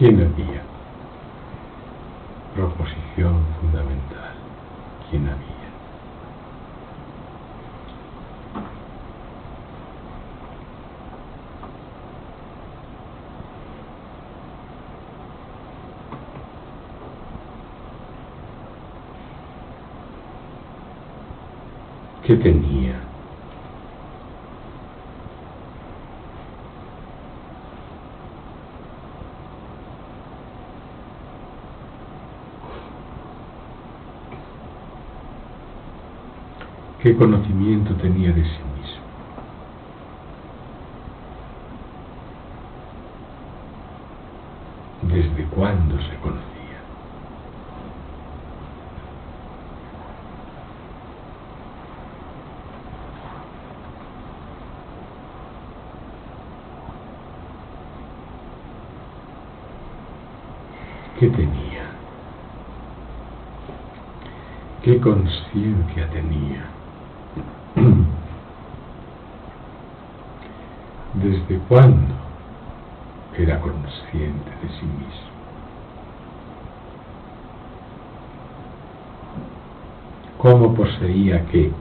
¿Quién había? Proposición fundamental. ¿Quién había? ¿Qué tenía? ¿Qué conocimiento tenía de sí mismo? ¿Desde cuándo se conocía? ¿Qué tenía? ¿Qué conciencia tenía? ¿Desde cuándo era consciente de sí mismo? ¿Cómo poseía qué?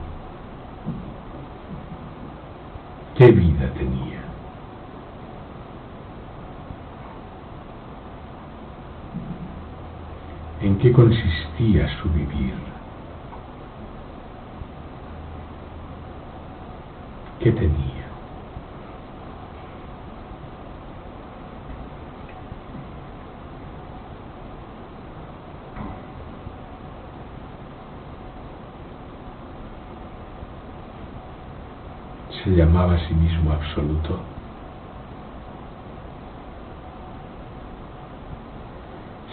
¿Qué vida tenía? ¿En qué consistía su vivir? ¿Qué tenía? ¿Se llamaba a sí mismo absoluto?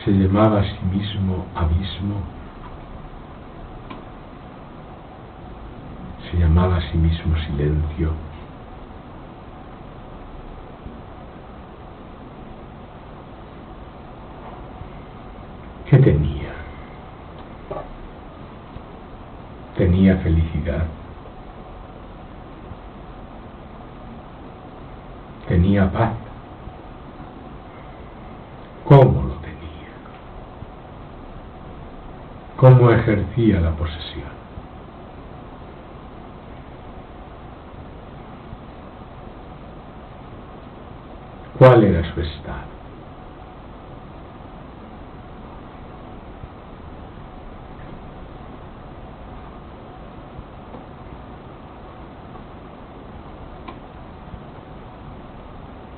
¿Se llamaba a sí mismo abismo? ¿Se llamaba a sí mismo silencio? ¿Qué tenía? ¿Tenía felicidad? ¿Tenía paz? ¿Cómo lo tenía? ¿Cómo ejercía la posesión? ¿Cuál era su estado?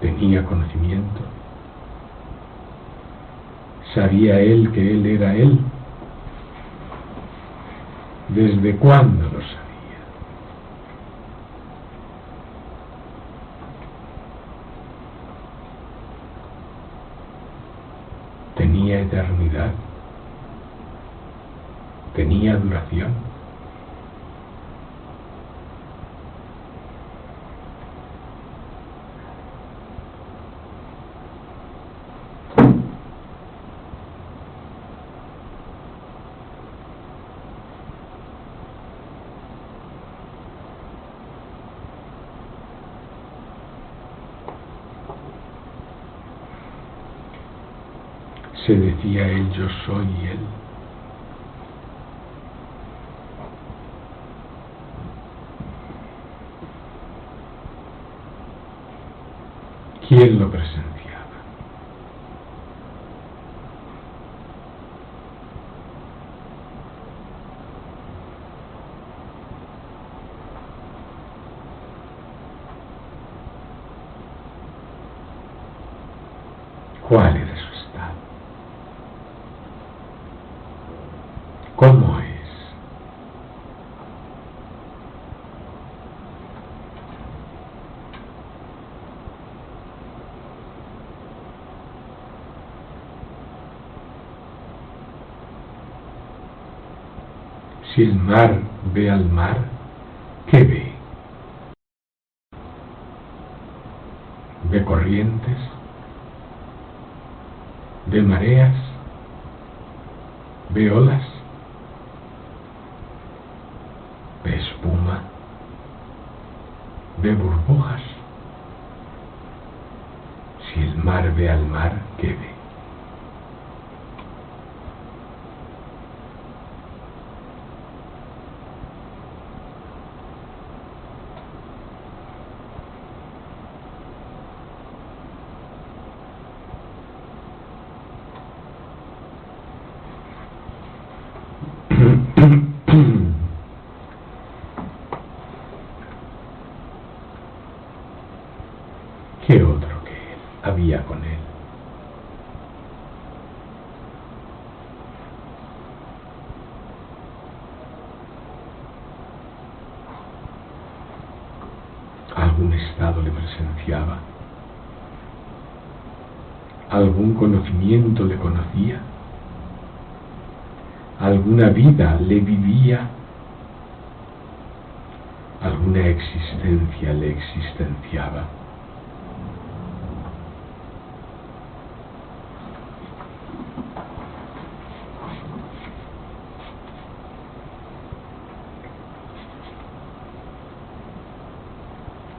¿Tenía conocimiento? ¿Sabía él que él era él? ¿Desde cuándo lo sabía? ¿Tenía eternidad? ¿Tenía duración? ¿Se decía él yo soy él? ¿Quién lo presenciaba? ¿Cuál era su estado? ¿Cómo es? Si el mar ve al mar, ¿qué ve? ¿Ve corrientes? ¿Ve mareas? ¿Ve olas? ¿Ve espuma? ¿Ve burbujas? Si el mar ve al mar, ¿qué ve? ¿qué otro que él había con él? ¿Algún estado le presenciaba? ¿Algún conocimiento le conocía? ¿Alguna vida le vivía? ¿Alguna existencia le existenciaba?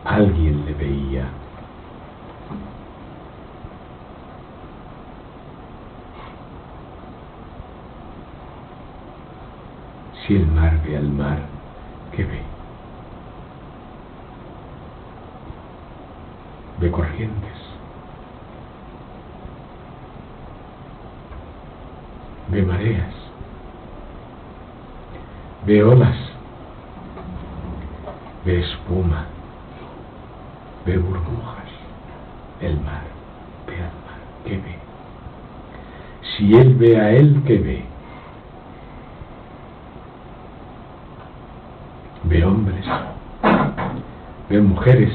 Alguien le veía. Si el mar ve al mar, ¿qué ve? Ve corrientes, ve mareas, ve olas, ve espuma, ve burbujas. El mar ve al mar, ¿qué ve? Si él ve a él, ¿qué ve? Ve hombres, ve mujeres,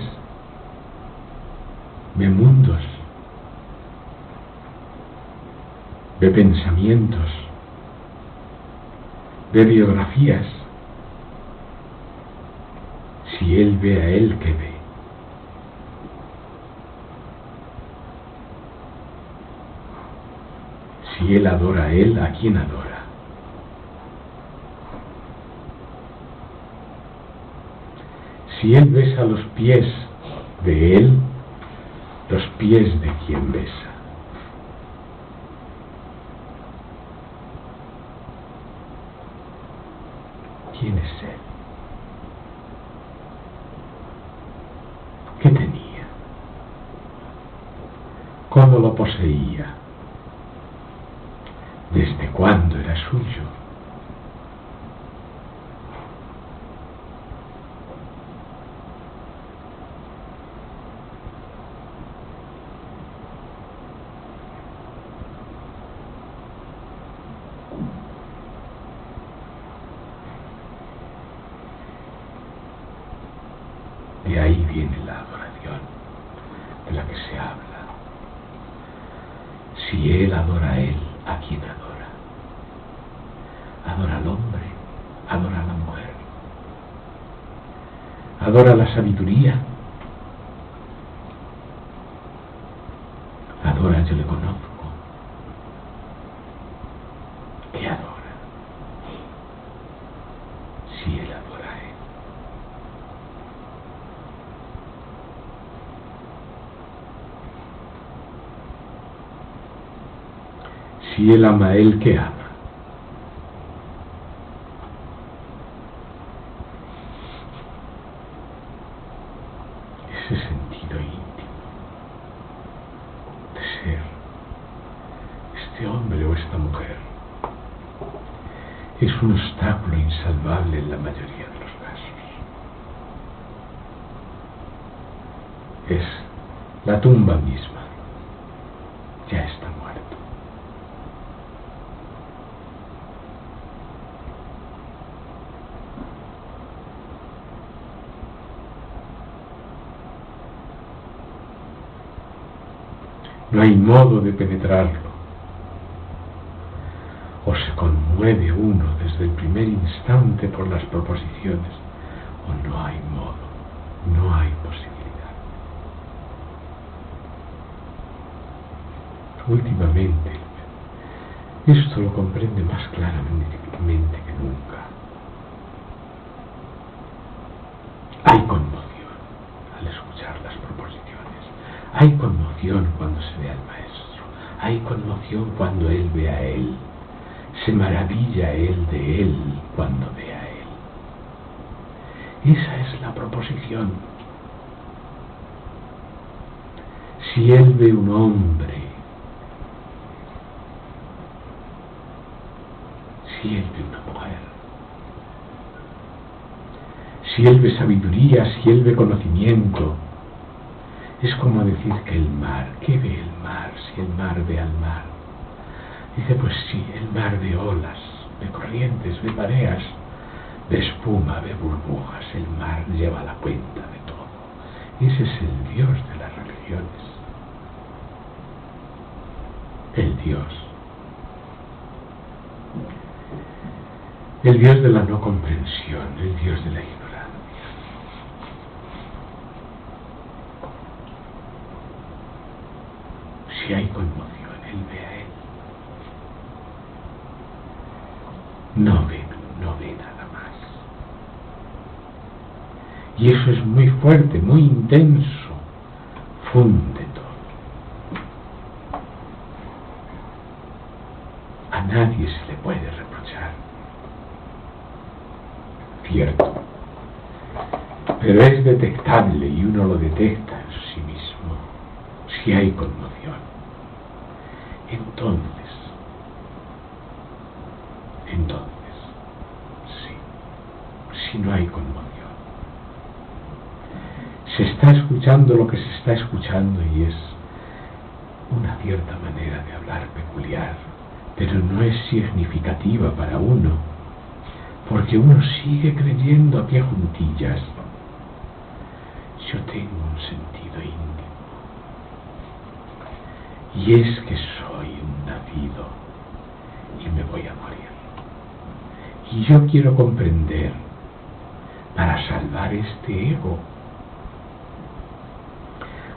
ve mundos, ve pensamientos, ve biografías. Si él ve a él, ¿qué ve? Si él adora a él, ¿a quién adora? Si él besa los pies de él, los pies de quien besa. ¿Quién es él? ¿Qué tenía? ¿Cómo lo poseía? ¿Desde cuándo era suyo? De ahí viene la adoración de la que se habla. Si él adora a él, ¿a quién adora? Adora al hombre, adora a la mujer, adora la sabiduría, adora yo le conozco. ¿Qué adora? Si él adora a él. Si él ama a él, ¿qué ama? Ese sentido íntimo de ser este hombre o esta mujer es un obstáculo insalvable en la mayoría de los casos. Es la tumba misma. Ya está muerto. No hay modo de penetrarlo. O se conmueve uno desde el primer instante por las proposiciones, o no hay modo, no hay posibilidad. Últimamente, esto lo comprende más claramente que nunca. Hay conmoción al escuchar las proposiciones. Hay conmoción cuando se ve al maestro. Hay conmoción cuando él ve a él. Se maravilla él de él cuando ve a él. Esa es la proposición. Si él ve un hombre, si él ve una mujer, si él ve sabiduría, si él ve conocimiento, Es como decir que el mar, ¿qué ve el mar si el mar ve al mar? Dice, pues sí, el mar ve olas, ve corrientes, ve mareas, ve espuma, ve burbujas, el mar lleva la cuenta de todo. Ese es el Dios de las religiones. El Dios de la no comprensión, el Dios de la ignorancia. Si hay conmoción, Él ve a Él. No ve nada más. Y eso es muy fuerte, muy intenso, funde todo. A nadie se le puede reprochar, cierto, pero es detectable y uno lo detecta en sí mismo si hay conmoción. Entonces, sí, si no hay conmoción, se está escuchando lo que se está escuchando y es una cierta manera de hablar peculiar, pero no es significativa para uno, porque uno sigue creyendo a pie juntillas. Yo tengo un sentido íntimo, y es que soy un nacido y me voy a morir. Y yo quiero comprender para salvar este ego.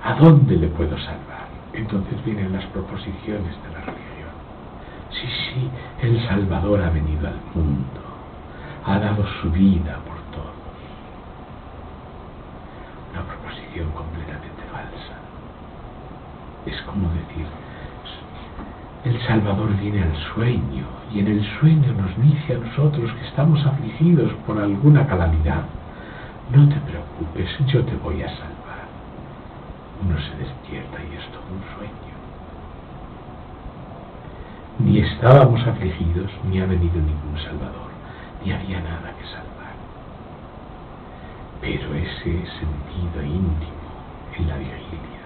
¿A dónde le puedo salvar? Entonces vienen las proposiciones de la religión. Sí, el Salvador ha venido al mundo, ha dado su vida por todos. Una proposición completamente falsa. Es como decir, el Salvador viene al sueño, y en el sueño nos dice a nosotros que estamos afligidos por alguna calamidad: no te preocupes, yo te voy a salvar. Uno se despierta y es todo un sueño. Ni estábamos afligidos, ni ha venido ningún Salvador, ni había nada que salvar. Pero ese sentido íntimo en la vigilia,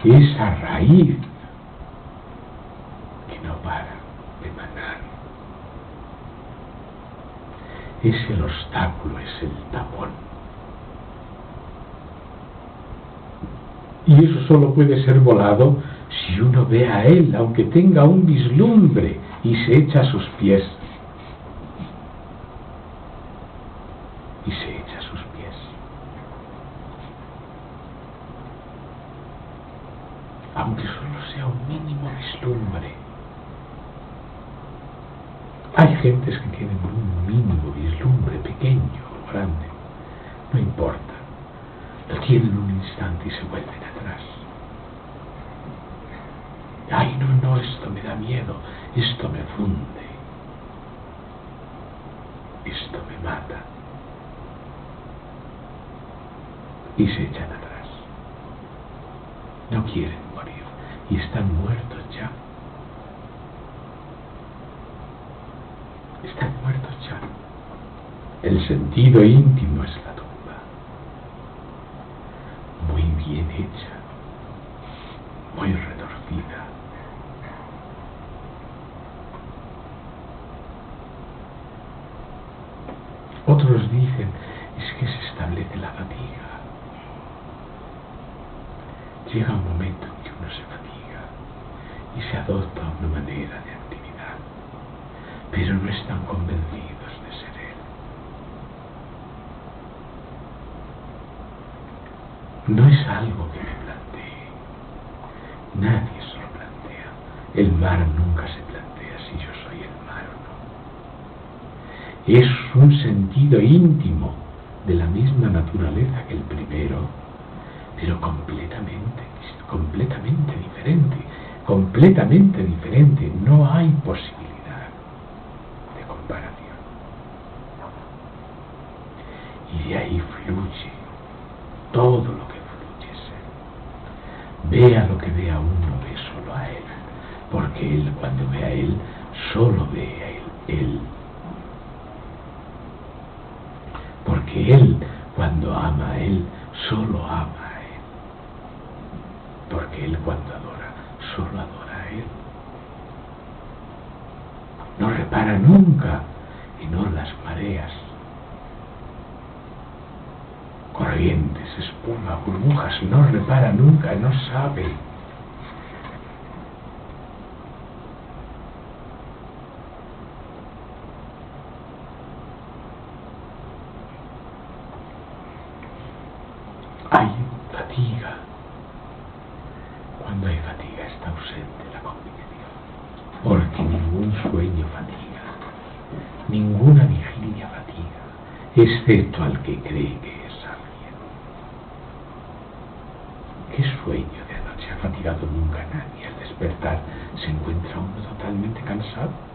esa raíz que no para de manar, es el obstáculo, es el tapón. Y eso solo puede ser volado si uno ve a Él, aunque tenga un vislumbre, y se echa a sus pies. Y se echa a sus pies. Aunque solo sea un mínimo vislumbre. Hay gentes que tienen un mínimo vislumbre, pequeño o grande, no importa. Lo tienen un instante y se vuelven atrás. Ay, no, esto me da miedo, esto me funde, esto me mata. Y se echan atrás. No quieren morir y están muertos ya. Están muertos ya. El sentido íntimo es la tumba. Muy bien hecha, muy retorcida. Otros dicen, es que se establece la fatiga. Llega un momento en que uno se fatiga y se adopta una manera de actividad, pero no están convencidos de ser Él. No es algo que me plantee. Nadie se lo plantea. El mar nunca se plantea si yo soy el mar o no. Es un sentido íntimo de la misma naturaleza que el primero, pero completamente diferente. Completamente diferente. No hay posibilidad de comparación. Y de ahí fluye todo lo que fluye ser. Vea lo que vea uno, ve solo a Él, porque Él, cuando ve a Él, solo ve a Él. Porque Él, cuando cuando ama a Él, solo ama a Él. Porque Él cuando adora, solo adora a Él. No repara nunca en olas, mareas, corrientes, espuma, burbujas, no repara nunca, no sabe. Hay fatiga. Cuando hay fatiga está ausente la convicción, porque ningún sueño fatiga, ninguna vigilia fatiga, excepto al que cree que es sabio. ¿Qué sueño de anoche ha fatigado nunca a nadie? Al despertar se encuentra uno totalmente cansado.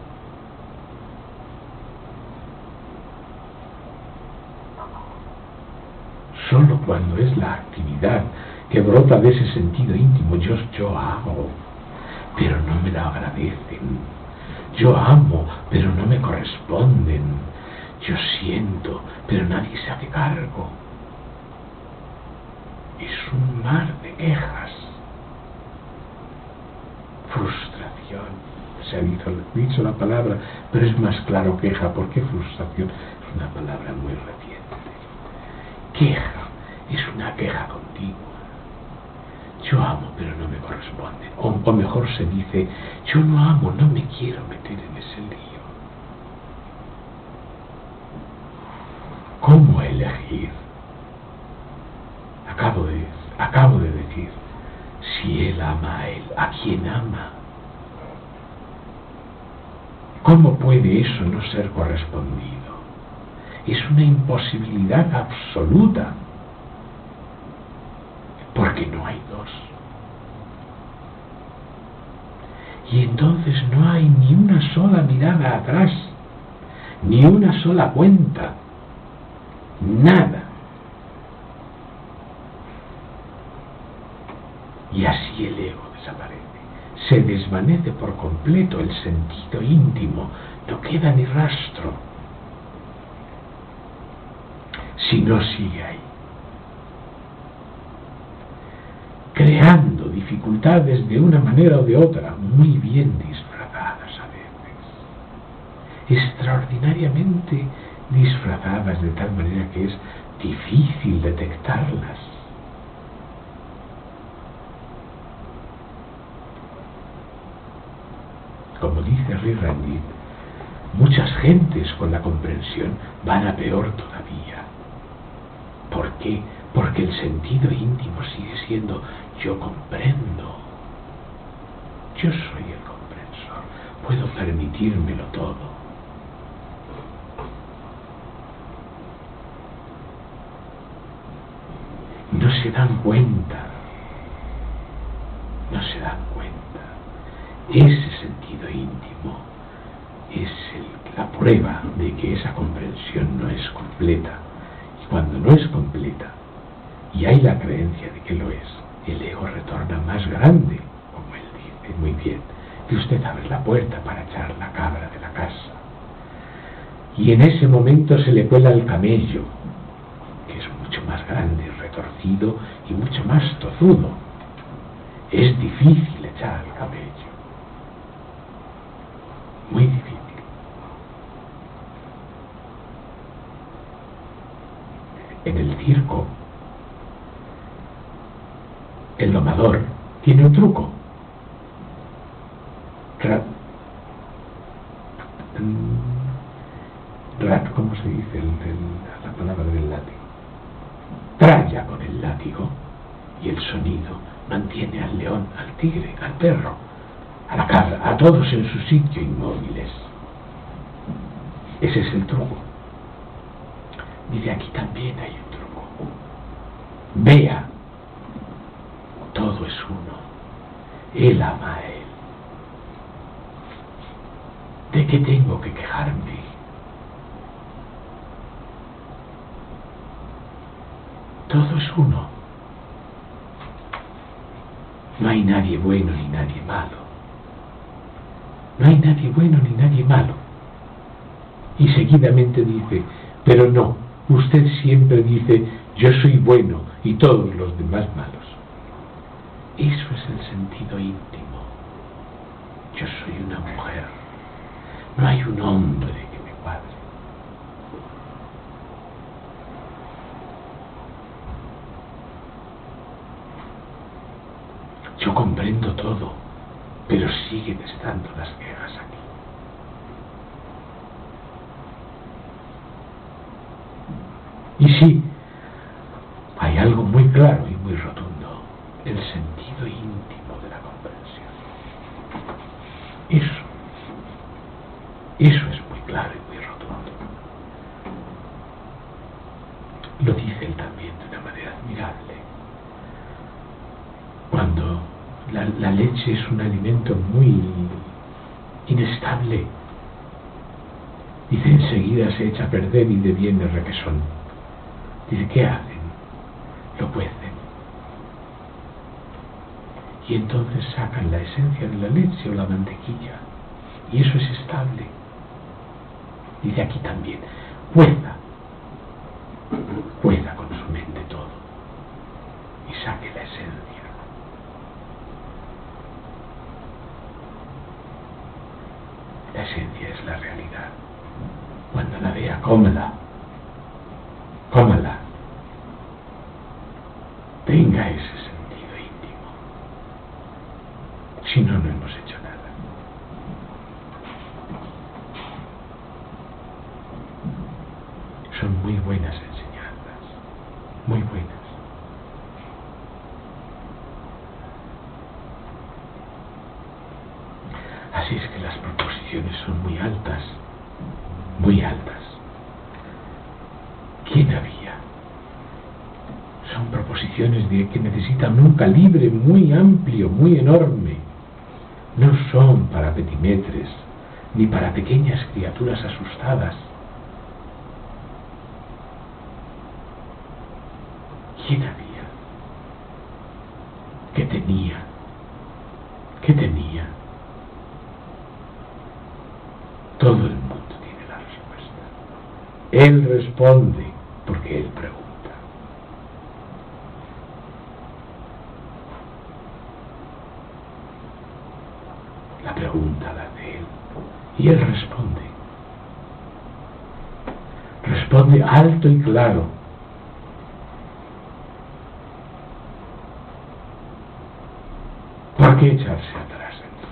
Solo cuando es la actividad que brota de ese sentido íntimo, yo hago, pero no me lo agradecen. Yo amo, pero no me corresponden. Yo siento, pero nadie se hace cargo. Es un mar de quejas. Frustración. Se ha dicho la palabra, pero es más claro queja. ¿Por qué frustración? Es una palabra muy reciente. Queja es una queja continua. Yo amo, pero no me corresponde. O mejor se dice, yo no amo, no me quiero meter en ese lío. ¿Cómo elegir? Acabo de decir, si él ama a él, ¿a quién ama? ¿Cómo puede eso no ser correspondido? Es una imposibilidad absoluta, porque no hay dos. Y entonces no hay ni una sola mirada atrás, ni una sola cuenta, nada. Y así el ego desaparece, se desvanece por completo el sentido íntimo, no queda ni rastro. Si no sigue ahí, creando dificultades de una manera o de otra, muy bien disfrazadas a veces, extraordinariamente disfrazadas de tal manera que es difícil detectarlas. Como dice Ray Randy, muchas gentes con la comprensión van a peor todavía. ¿Por qué? Porque el sentido íntimo sigue siendo yo comprendo, yo soy el comprensor, puedo permitírmelo todo. No se dan cuenta, ese sentido íntimo es la prueba de que esa comprensión no es completa. Y cuando no es completa, y hay la creencia de que lo es, el ego retorna más grande, como él dice muy bien, que usted abre la puerta para echar la cabra de la casa. Y en ese momento se le cuela el camello, que es mucho más grande, retorcido y mucho más tozudo. Es difícil echar al camello. Muy difícil. En el circo, el domador tiene un truco. ¿Cómo se dice la palabra del látigo? Tralla con el látigo y el sonido mantiene al león, al tigre, al perro, a la cabra, a todos en su sitio inmóviles. Ese es el truco. Mire, aquí también hay un truco. Vea, todo es uno. Él ama a él. ¿De qué tengo que quejarme? Todo es uno. No hay nadie bueno ni nadie malo. No hay nadie bueno ni nadie malo. Y seguidamente dice, pero no, usted siempre dice, yo soy bueno y todos los demás malos. Eso es el sentido íntimo. Yo soy una mujer, no hay un hombre que me cuadre. Yo comprendo todo, pero siguen estando las guerras aquí. Y sí, hay algo muy claro y muy rotundo, el sentido íntimo de la comprensión. Eso es muy claro y muy rotundo. Lo dice él también de una manera admirable. Cuando la leche es un alimento muy inestable, dice, enseguida se echa a perder y deviene requesón. Dice, ¿qué hacen? Lo cuecen. Y entonces sacan la esencia de la leche o la mantequilla. Y eso es estable. Dice aquí también, cueza con su mente todo. Y saque la esencia. La esencia es la realidad. Cuando la vea, cómala. Tenga ese sentido íntimo. Si no, no hemos hecho nada. Son muy buenas enseñanzas, muy buenas. Así es que las proposiciones son muy altas, muy altas. ¿Quién había? Son proposiciones que necesitan un calibre muy amplio, muy enorme. No son para petimetres, ni para pequeñas criaturas asustadas. ¿Quién había? ¿Qué tenía? ¿Qué tenía? Todo el mundo tiene la respuesta. Él responde porque él pregunta. La pregunta la de él y él responde. Responde alto y claro. ¿Por qué echarse atrás entonces?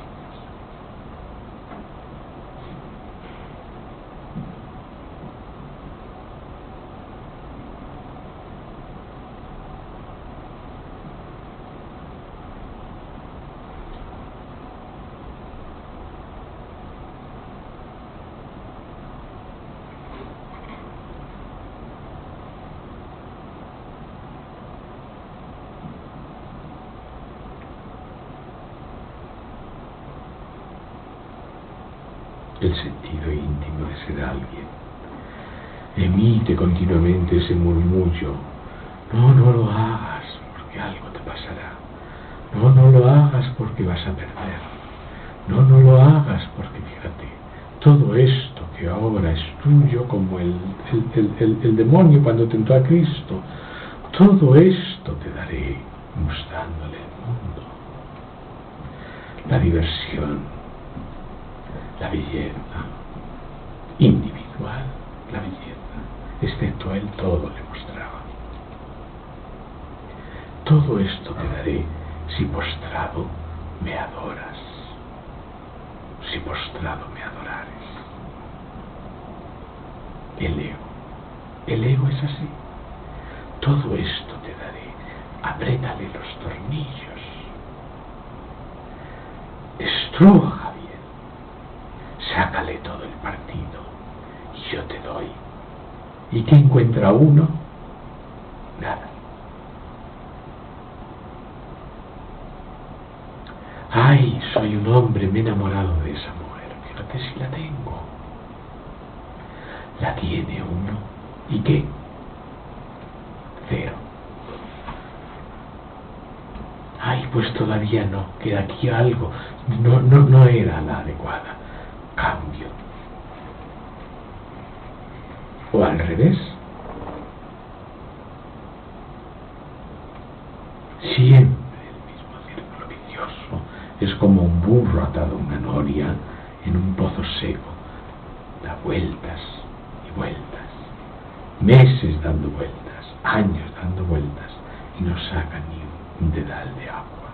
El sentido íntimo de ser alguien emite continuamente ese murmullo. No lo hagas porque algo te pasará. No lo hagas porque vas a perder. No lo hagas porque fíjate, todo esto que ahora es tuyo, como el demonio cuando tentó a Cristo, todo esto te daré mostrándole el mundo. La diversión, la belleza individual, la belleza, excepto a él todo le mostraba. Todo esto te daré si postrado me adoras, si postrado me adorares. El ego es así. Todo esto te daré, apriétale los tornillos, estruja bien, sácale todo el partido y yo te doy. ¿Y qué encuentra uno? Nada. Ay, soy un hombre, me he enamorado de esa mujer. Fíjate si la tengo. La tiene uno. ¿Y qué? Cero. Ay, pues todavía no, queda aquí algo. No era la adecuada. Cambio. O al revés. Siempre el mismo círculo vicioso. Es como un burro atado a una noria en un pozo seco. Da vueltas y vueltas, meses dando vueltas, años dando vueltas, y no saca ni un dedal de agua.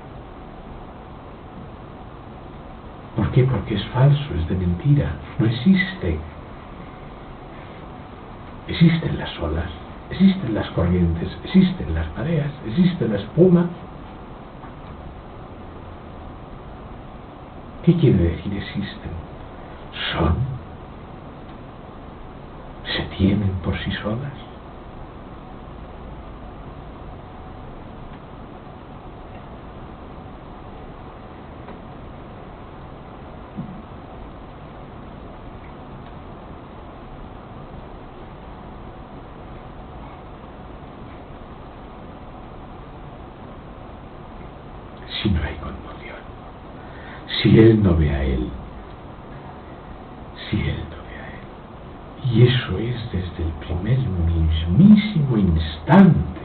¿Por qué? Porque es falso, es de mentira, no existe. Existen las olas, existen las corrientes, existen las mareas, existe la espuma. ¿Qué quiere decir existen? Son, se tienen por sí solas. Si no hay conmoción, si él no ve a él, si él no ve a él, y eso es desde el primer mismísimo instante,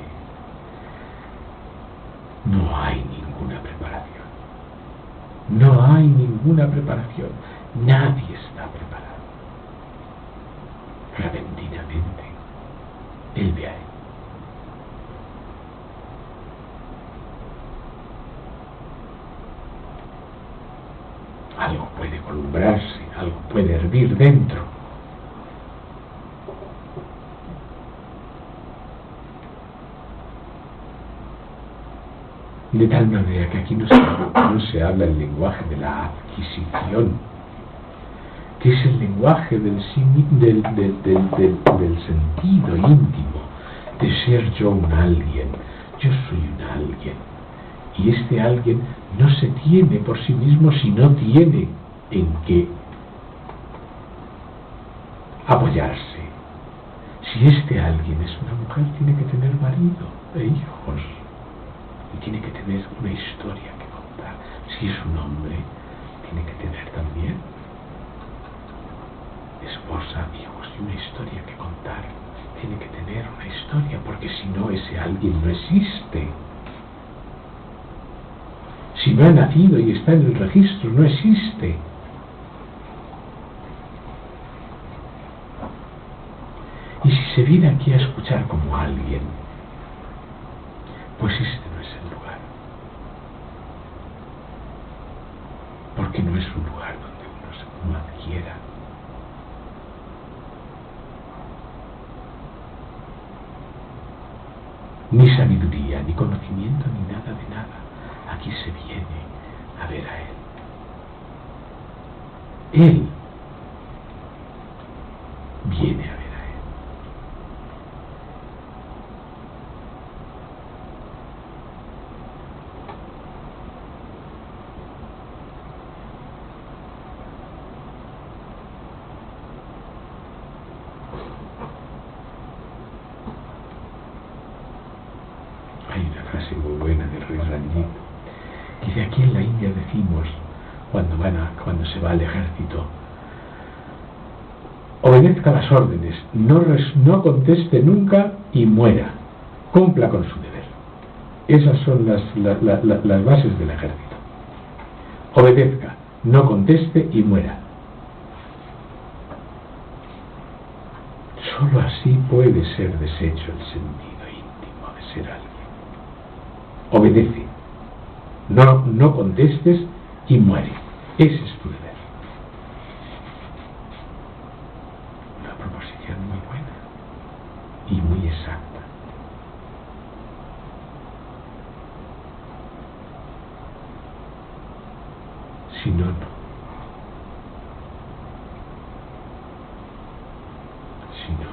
no hay ninguna preparación, no hay ninguna preparación, nadie está preparado. Repentinamente, él ve a él. Algo puede columbrarse, algo puede hervir dentro. De tal manera que aquí no se habla el lenguaje de la adquisición, que es el lenguaje del sentido íntimo, de ser yo un alguien. Yo soy un alguien. Y este alguien no se tiene por sí mismo si no tiene en qué apoyarse. Si este alguien es una mujer, tiene que tener marido e hijos. Y tiene que tener una historia que contar. Si es un hombre, tiene que tener también esposa, hijos y una historia que contar. Tiene que tener una historia, porque si no, ese alguien no existe. Si no ha nacido y está en el registro, no existe. Y si se viene aquí a escuchar como alguien, pues este no es el lugar. Porque no es un lugar donde uno adquiera. Ni sabiduría, ni conocimiento, ni nada de nada. Aquí se viene a ver a él. Él viene a ver a él. Hay una frase muy buena del rey Ranjit. Dice, aquí en la India decimos, cuando se va al ejército, obedezca las órdenes, no conteste nunca y muera, cumpla con su deber. Esas son las bases del ejército. Obedezca, no conteste y muera. Solo así puede ser deshecho el sentido íntimo de ser alguien. Obedece, no contestes y muere. Ese es tu deber. Una proposición muy buena y muy exacta. Si no, no. Si no, no.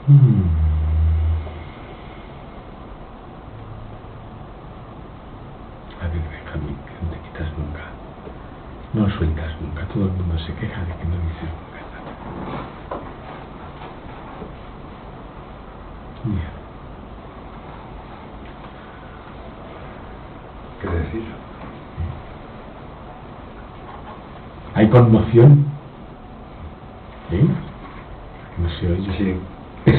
A ver, Benjamín, que no te quitas nunca. No sueltas nunca. Todo el mundo se queja de que no dices nunca nada. Bien. ¿Qué decir? ¿Hay conmoción? ¿Sí? No se oye. Sí. Sí.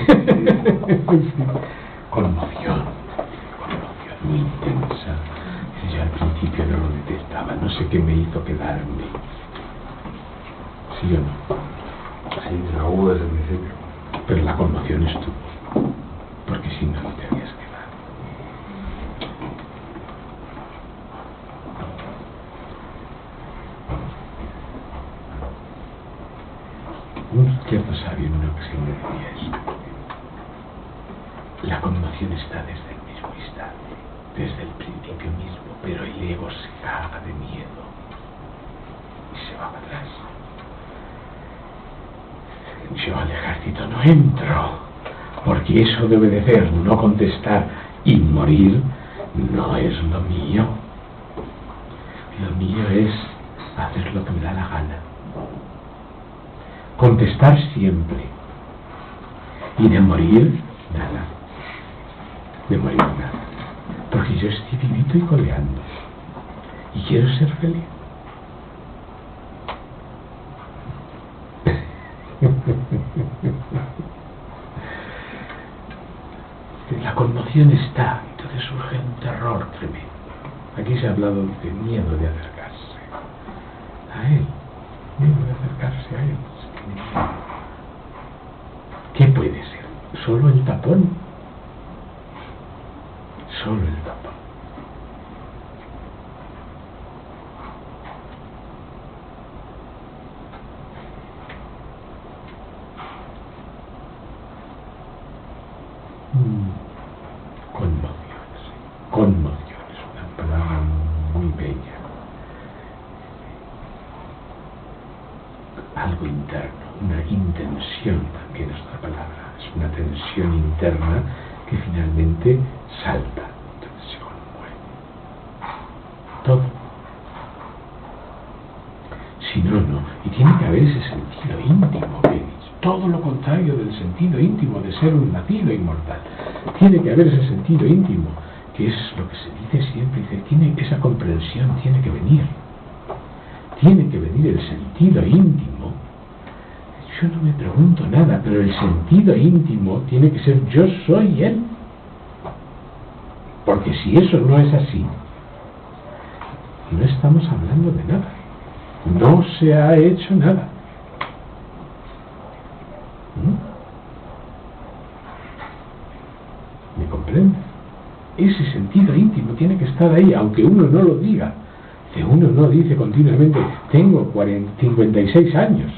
Conmoción muy intensa. Yo al principio no lo detestaba, no sé qué me hizo quedarme. ¿Sí o no? Sí, la hubo desde el principio. Pero la conmoción estuvo, porque si no, no te habías quedado. Un cierto sabio en una ocasión me decía eso. La conmoción está desde el mismo instante, desde el principio mismo, pero el ego se caga de miedo y se va para atrás. Yo al ejército no entro, porque eso de obedecer, no contestar y morir no es lo mío. Lo mío es hacer lo que me da la gana. Contestar siempre. Y de morir, nada. De morir, nada. Porque yo estoy vivito y coleando. Y quiero ser feliz. La conmoción está, entonces surge un terror tremendo. Aquí se ha hablado de miedo de acercarse a él, miedo de acercarse a él. ¿Qué puede ser? ¿Solo el tapón? Solo el tapón. Conmociones. Conmociones, una palabra muy bella. Algo interno, una intención también es otra palabra. Es una tensión interna que finalmente salta, entonces se conmueve. Todo. Si no, no. Y tiene que haber ese sentido íntimo, que es todo lo contrario del sentido íntimo de ser un nacido inmortal. Tiene que haber ese sentido íntimo, que es lo que se dice siempre, esa comprensión tiene que venir. Tiene que venir el sentido íntimo. Yo no me pregunto nada, pero el sentido íntimo tiene que ser yo soy él. Porque si eso no es así, no estamos hablando de nada. No se ha hecho nada. ¿Me comprende? Ese sentido íntimo tiene que estar ahí, aunque uno no lo diga. Que uno no dice continuamente, tengo 56 años.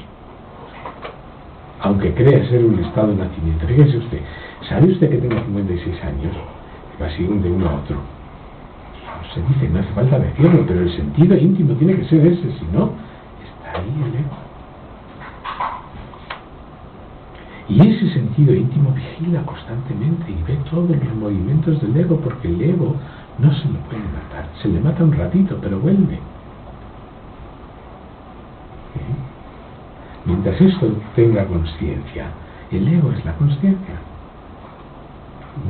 Aunque crea ser un estado de nacimiento. Fíjese usted, ¿sabe usted que tengo 56 años? Así de uno a otro. Se dice, no hace falta decirlo, pero el sentido íntimo tiene que ser ese, si no, está ahí el ego. Y ese sentido íntimo vigila constantemente y ve todos los movimientos del ego, porque el ego no se lo puede matar. Se le mata un ratito, pero vuelve. Mientras esto tenga conciencia, el ego es la conciencia.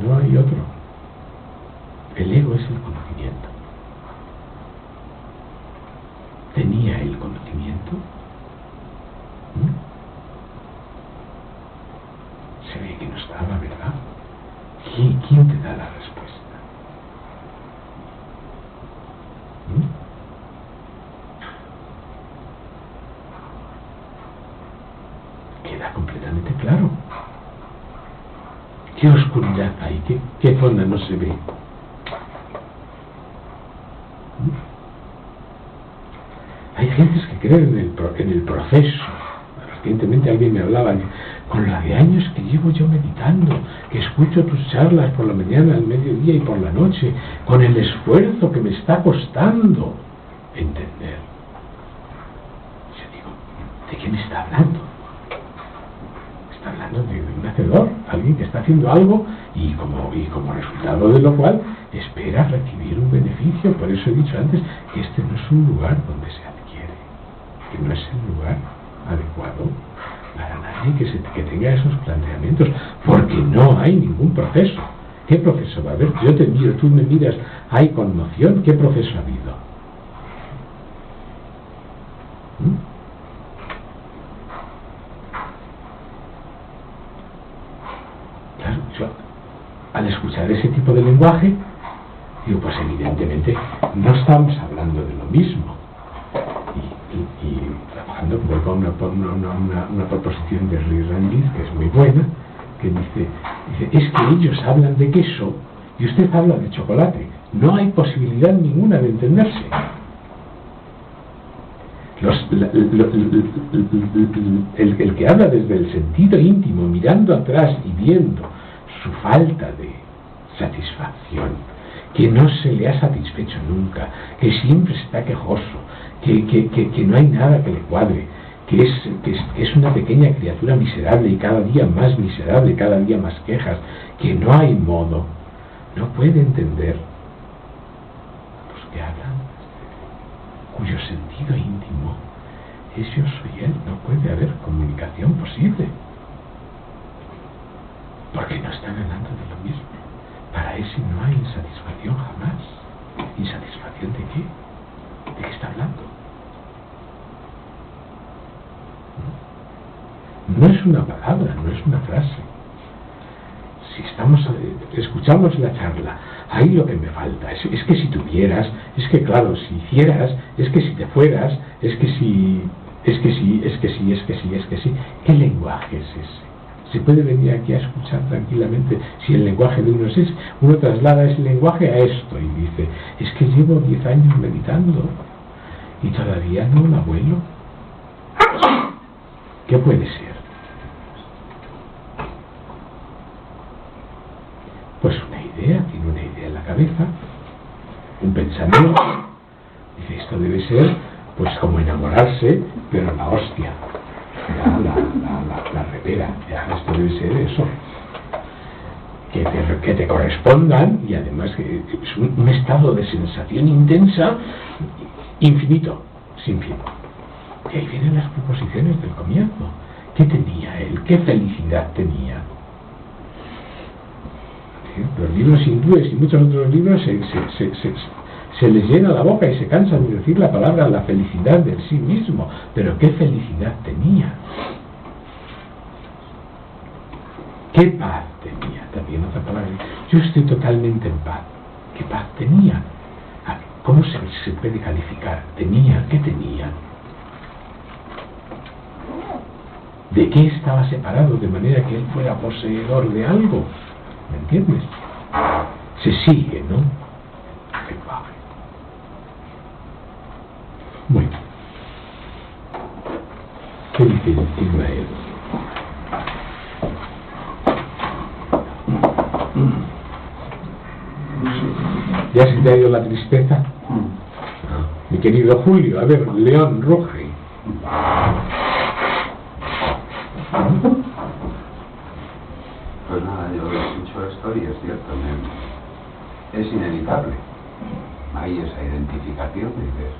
No hay otro. El ego es el conocimiento. ¿Tenía el conocimiento? Se ve que no estaba, ¿verdad? ¿Quién te da la respuesta? Queda completamente claro. ¿Qué oscuridad hay? ¿Qué zona no se ve? Hay gentes que creen en el proceso. Recientemente alguien me hablaba con la de años que llevo yo meditando, que escucho tus charlas por la mañana, al mediodía y por la noche, con el esfuerzo que me está costando entender. Yo digo, ¿de qué me está hablando? Está hablando de una hacedor, alguien que está haciendo algo y como resultado de lo cual espera recibir un beneficio. Por eso he dicho antes que este no es un lugar donde se adquiere, que no es el lugar adecuado para nadie que tenga esos planteamientos, porque no hay ningún proceso. ¿Qué proceso va a haber? Yo te miro, tú me miras, hay conmoción. ¿Qué proceso ha habido? Claro, yo al escuchar ese tipo de lenguaje digo, pues evidentemente no estamos hablando de lo mismo. Y trabajando con una proposición de Ray Ranjit, que es muy buena, que dice, es que ellos hablan de queso y usted habla de chocolate. No hay posibilidad ninguna de entenderse. El que habla desde el sentido íntimo, mirando atrás y viendo su falta de satisfacción, que no se le ha satisfecho nunca, que siempre está quejoso, que no hay nada que le cuadre, que es una pequeña criatura miserable y cada día más miserable, cada día más quejas, que no hay modo, no puede entender los que hablan, cuyo sentido íntimo es yo soy él. No puede haber comunicación posible, porque no están hablando de lo mismo. Para ese no hay insatisfacción jamás. ¿Insatisfacción de qué? ¿De qué está hablando? No es una palabra, no es una frase. Si escuchamos la charla, ahí lo que me falta es que si tuvieras, es que claro, si hicieras, es que si te fueras, es que si, es que sí, es que sí, es que sí, es que sí. ¿Qué lenguaje es ese? Se puede venir aquí a escuchar tranquilamente. Si el lenguaje de uno es ese, uno traslada ese lenguaje a esto y dice, es que llevo 10 años meditando y todavía no la vuelo. ¿Qué puede ser? Pues una idea, tiene una idea en la cabeza, un pensamiento. Dice, esto debe ser pues como enamorarse, pero la hostia, ya la repera, ya esto debe ser eso, que te correspondan, y además que es un estado de sensación intensa, infinito, sin fin. Y ahí vienen las proposiciones del comienzo. ¿Qué tenía él? ¿Qué felicidad tenía? Los libros hindúes y muchos otros libros se les llena la boca y se cansan de decir la palabra la felicidad del sí mismo. Pero ¿qué felicidad tenía? ¿Qué paz tenía? También otra palabra. Yo estoy totalmente en paz. ¿Qué paz tenía? ¿Cómo se puede calificar? ¿Tenía? ¿Qué tenía? ¿De qué estaba separado de manera que él fuera poseedor de algo? ¿Me entiendes? Se sigue, ¿no? Bueno, ¿qué dice Ismael? ¿Ya se te ha ido la tristeza? Mi querido Julio, a ver, León ruge. Pues nada, yo he dicho esto y es cierto, es inevitable. Hay esa identificación, dices,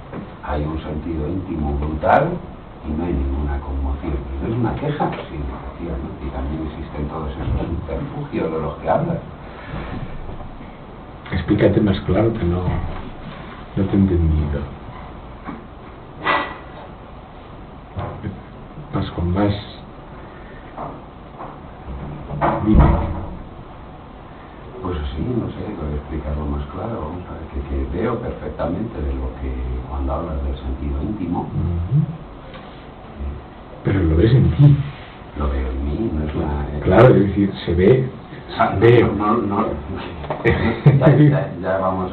hay un sentido íntimo brutal y no hay ninguna conmoción. ¿No es una queja? Sí, efectivamente, y también existen todos esos subterfugios de los que hablas. Explícate más claro, que no te he entendido. Vas con más. Dime. Pues sí, no sé, puedo explicarlo más claro. Vamos a ver, que veo perfectamente de lo que cuando hablas del sentido íntimo. Pero lo ves en ti. Lo veo en mí, no es una. Claro, es decir, se ve. Veo. No, ya vamos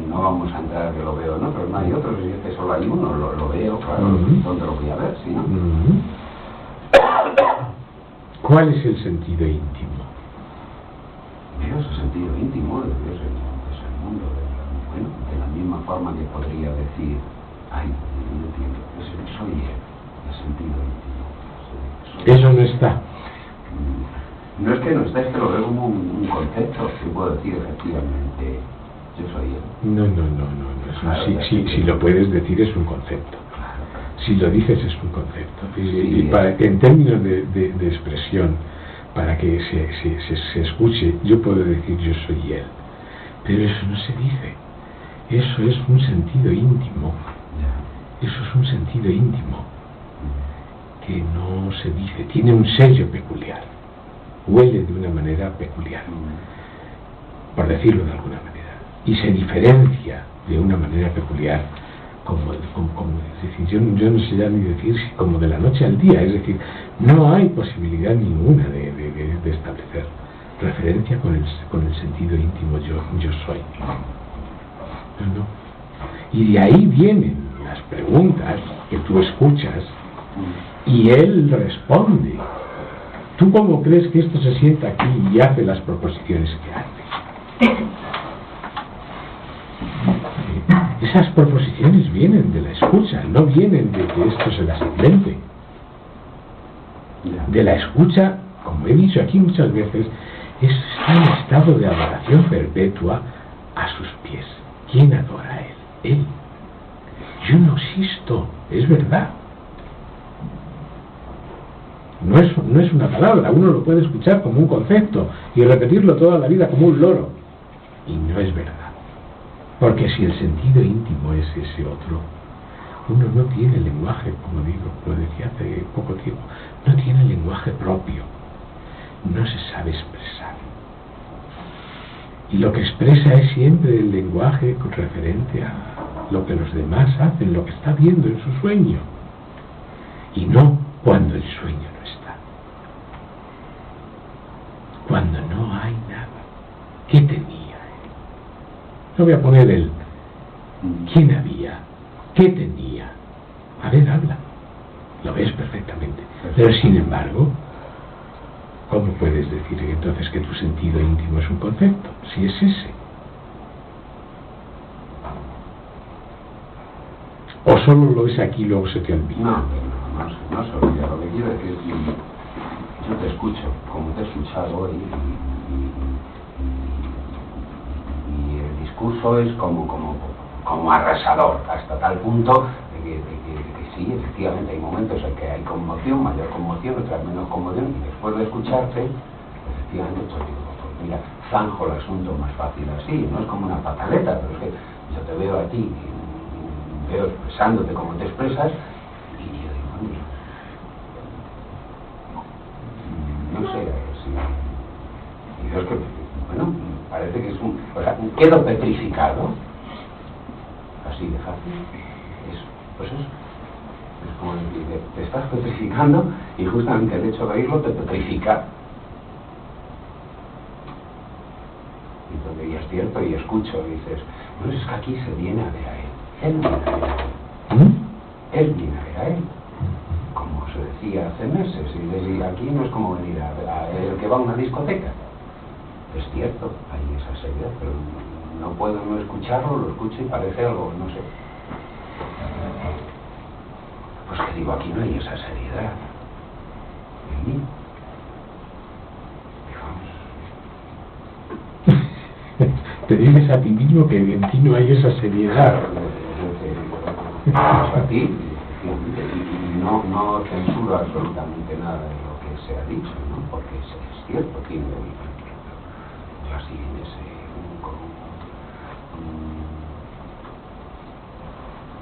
no vamos a entrar a que lo veo, ¿no? Pero no hay otro, si es que solo hay uno, lo veo, claro, ¿dónde lo voy a ver? Si no. ¿Cuál es el sentido íntimo? Veo ese sentido íntimo, es el mundo, de la misma forma que podría decir, ay, no entiendo, soy él, el sentido íntimo. Eso no está. No es que no esté, es que lo veo como un concepto. Yo puedo decir efectivamente, yo soy él. No. Claro, Si lo puedes decir es un concepto. Claro. Si lo dices es un concepto. Y Sí, en términos de expresión, para que se escuche, yo puedo decir yo soy él. Pero eso no se dice. Eso es un sentido íntimo. Ya. Eso es un sentido íntimo que no se dice. Tiene un sello peculiar. Huele de una manera peculiar, por decirlo de alguna manera. Y se diferencia de una manera peculiar, es decir, yo no sé ya ni decir si como de la noche al día. Es decir, no hay posibilidad ninguna de establecer referencia con el sentido íntimo yo soy. No. Y de ahí vienen las preguntas que tú escuchas y él responde. ¿Tú cómo crees que esto se sienta aquí y hace las proposiciones que hace? Esas proposiciones vienen de la escucha, no vienen de que esto se las invente. De la escucha, como he dicho aquí muchas veces, está en estado de adoración perpetua a sus pies. ¿Quién adora a él? Él. Yo no existo, es verdad. No es una palabra, uno lo puede escuchar como un concepto y repetirlo toda la vida como un loro. Y no es verdad. Porque si el sentido íntimo es ese otro, uno no tiene lenguaje, como decía hace poco tiempo, no tiene lenguaje propio. No se sabe expresar. Y lo que expresa es siempre el lenguaje con referente a lo que los demás hacen, lo que está viendo en su sueño. Y no cuando el sueño no está. Cuando no hay nada. ¿Qué tenía él? No voy a poner él. ¿Quién había? ¿Qué tenía? A ver, habla. Lo ves perfectamente. Pero sin embargo, ¿cómo puedes decir entonces que tu sentido íntimo es un concepto? Si es ese. ¿O solo lo ves aquí y luego se te olvida? No se olvida. Lo que quiero decir es que yo te escucho, como te he escuchado hoy, y el discurso es como arrasador, hasta tal punto de que sí, efectivamente hay momentos en que hay conmoción, mayor conmoción, otras menos conmoción, y después de escucharte, efectivamente, pues digo, pues mira, zanjo el asunto más fácil así, no es como una pataleta, pero es que yo te veo a ti, veo expresándote como te expresas, y yo digo, no sé, y yo es que, bueno, parece que es o sea, quedo petrificado, así de fácil, pues eso. Es como decir, te estás petrificando y justamente el hecho de oírlo te petrifica. Y es cierto, y escucho, y dices, no, es que aquí se viene a ver a él. Él viene a ver a él. Él viene a ver a él. Como se decía hace meses, y aquí no es como venir a el que va a una discoteca. Es cierto, hay esa seriedad, pero no puedo no escucharlo, lo escucho y parece algo, no sé. Pues que digo, aquí no hay esa seriedad. En mí. Digamos. Te dices a ti mismo que en ti no hay esa seriedad. A ti, y no censuro absolutamente nada de lo que se ha dicho, ¿no? Porque es cierto, tiene yo así en ese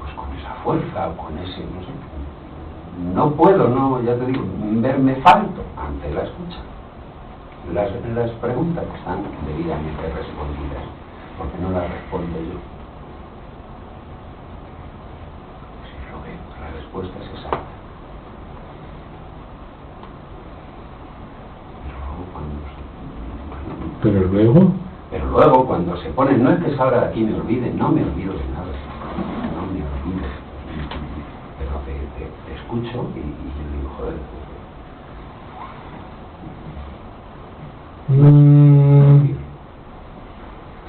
pues con esa fuerza o con ese, no sé, no puedo, ya te digo, verme falto ante la escucha. Las preguntas están debidamente respondidas, porque no las respondo yo. La respuesta es exacta. Pero luego cuando se pone, no es que salga de aquí y me olvide, no me olvido de nada, no me olvido, pero te escucho y yo digo, joder,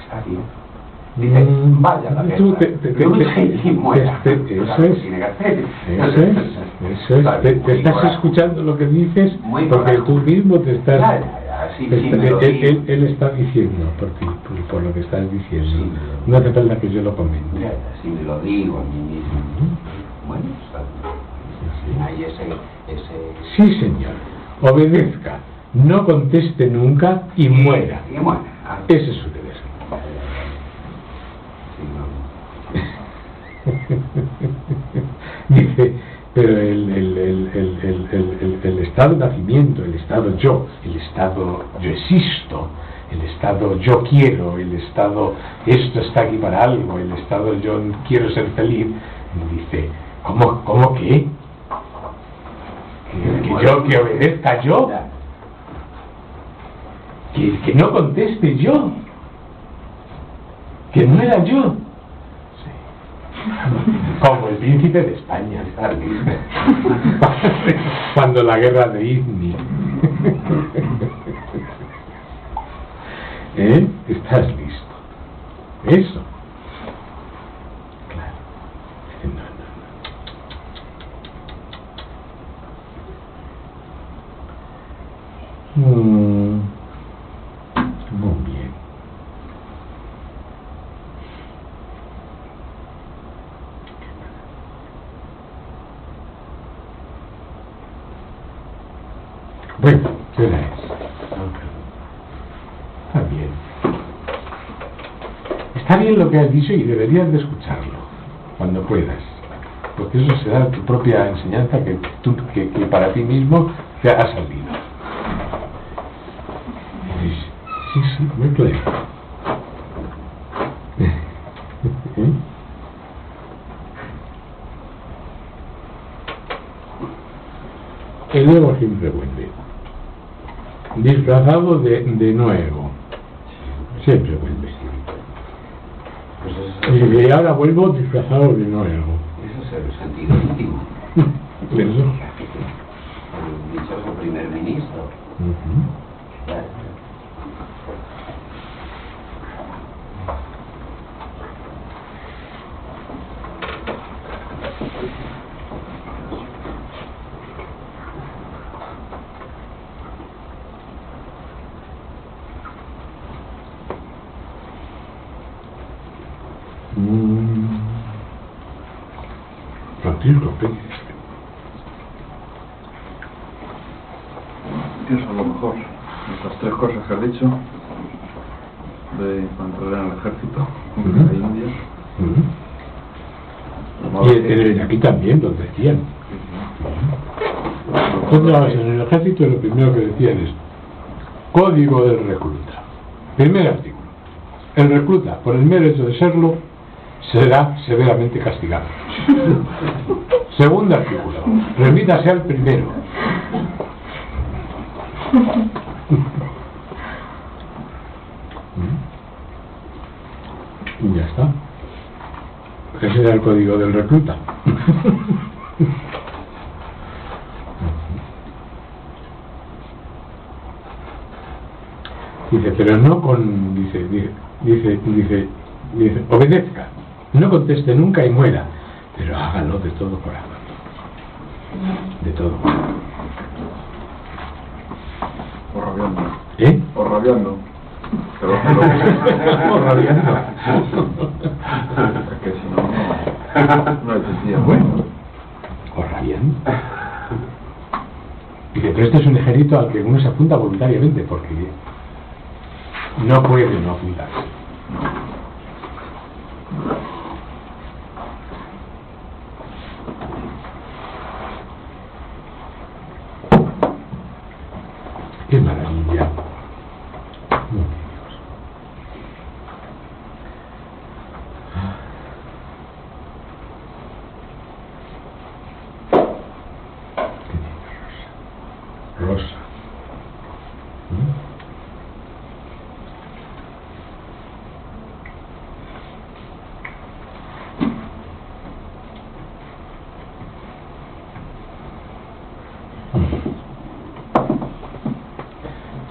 está bien. Dice, vaya la guerra, lucha y muera. Eso es. Te estás escuchando lo que dices porque tú mismo te estás... sí me lo digo. Él está diciendo por ti, por lo que estás diciendo. Sí, no hace falta que yo lo comente. Ya, si me lo digo a mí mismo. Bueno, está bien. Hay ese... Sí, señor. Obedezca. No conteste nunca y muera. Y muera. Ese es su deber. Dice, pero el estado de nacimiento, el estado yo, el estado yo existo, el estado yo quiero, el estado esto está aquí para algo, el estado yo quiero ser feliz, dice, ¿cómo qué? Que obedezca yo, que no conteste yo, que muera yo. Como el príncipe de España, cuando la guerra de Izmir. ¿Estás listo? Eso. Claro. No. Muy bien. Bueno, ¿qué hora es? Está bien. Está bien lo que has dicho y deberías de escucharlo cuando puedas, porque eso será tu propia enseñanza que para ti mismo te ha salido. Sí, muy claro. El ego siempre vuelve. Disfrazado de nuevo. Siempre vuelve. Pues y ahora vuelvo disfrazado de nuevo. Eso es el sentido íntimo. Eso. El dichoso primer ministro. Claro. Francisco Pérez. Pienso a lo mejor estas tres cosas que has dicho de entrar en el ejército en la India. Y aquí también lo decían. Tú entrabas en el ejército y lo primero que decían es Código del recluta. Primer artículo. El recluta, por el mero hecho de serlo, será severamente castigado. Segundo artículo. Remítase al primero. Y ya está. Ese era el código del recluta. Dice, pero no con... Dice, obedezca. No conteste nunca y muera. Pero hágalo de todo corazón. De todo corazón. O rabiando. ¿Eh? O rabiando. Pero O rabiando. Es que si no, no existía. Bueno. O rabiando. Dice, pero este es un ejército al que uno se apunta voluntariamente porque no puede no apuntarse. ¡Qué maravilla! Muy bien. ¿Qué tiene Rosa? Rosa.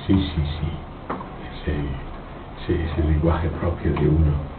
Sí. Ese lenguaje propio de uno.